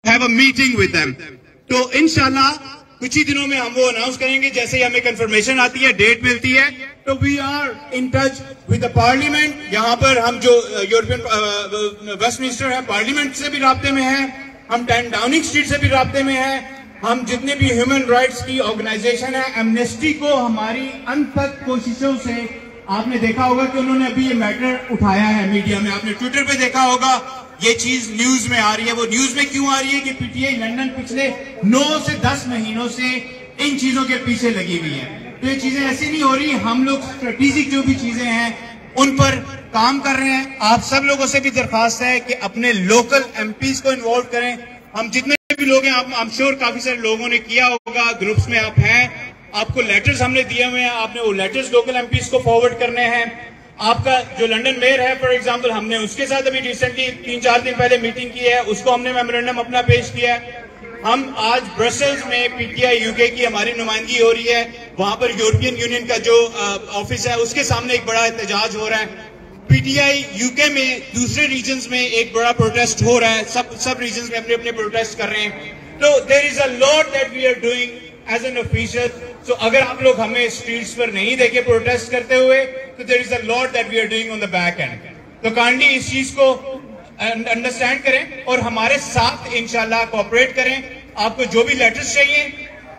have a meeting with them. तो इंशाल्लाह कुछ ही दिनों में हम वो अनाउंस करेंगे, जैसे ही हमें कंफर्मेशन आती है, डेट मिलती है, तो we are in touch with the parliament. यहाँ पर हम जो यूरोपियन वेस्टमिंस्टर है, पार्लियामेंट से भी राब्ते में है, हम 10 डाउनिंग स्ट्रीट से भी राब्ते में है, हम जितने भी ह्यूमन राइट्स की ऑर्गेनाइजेशन है, एमनेस्टी को हमारी अनथक कोशिशों से, आपने देखा होगा कि उन्होंने अभी ये मैटर उठाया है मीडिया में, आपने ट्विटर पे देखा होगा, ये चीज न्यूज में आ रही है। वो न्यूज में क्यों आ रही है कि पीटीआई लंदन पिछले 9 से 10 महीनों से इन चीजों के पीछे लगी हुई है। तो ये चीजें ऐसी नहीं हो रही, हम लोग स्ट्रेटेजिक जो भी चीजें हैं उन पर काम कर रहे हैं। आप सब लोगों से भी दरखास्त है कि अपने लोकल एमपीज को इन्वॉल्व करें। हम जितने भी लोग हैं, आप आई एम श्योर काफी सारे लोगों ने किया होगा, ग्रुप्स में आप हैं, आपको लेटर्स हमने दिए हुए हैं, आपने वो लेटर्स लोकल एमपीज को फॉरवर्ड करने हैं। आपका जो लंदन मेयर है फॉर एग्जांपल, हमने उसके साथ अभी रिसेंटली 3-4 दिन पहले मीटिंग की है, उसको हमने मेमोरेंडम अपना पेश किया है। हम आज ब्रसेल्स में पीटीआई यूके की हमारी नुमाइंदगी हो रही है, वहां पर यूरोपियन यूनियन का जो ऑफिस है उसके सामने एक बड़ा एहतजाज हो रहा है। पीटीआई यूके में दूसरे रीजन्स में एक बड़ा प्रोटेस्ट हो रहा है, सब रीजन्स में अपने अपने प्रोटेस्ट कर रहे हैं। तो there is a lot that we are doing as an official. तो अगर आप लोग हमें स्ट्रीट्स पर नहीं देखे प्रोटेस्ट करते हुए, तो there is a lot that we are doing on the back end. तो काइंडली इस चीज को अंडरस्टैंड करें और हमारे साथ इंशाल्लाह कोऑपरेट करें। आपको जो भी लेटर्स चाहिए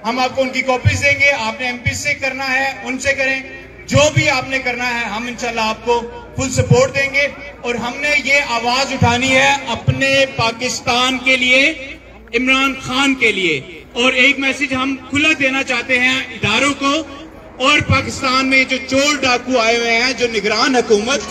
हम आपको उनकी कॉपीज देंगे, आपने एमपी से करना है उनसे करें, जो भी आपने करना है हम इंशाल्लाह आपको फुल सपोर्ट देंगे। और हमने ये आवाज उठानी है अपने पाकिस्तान के लिए, इमरान खान के लिए। और एक मैसेज हम खुला देना चाहते हैं इदारों को और पाकिस्तान में जो चोर डाकू आए हुए हैं, जो निगरान हुकूमत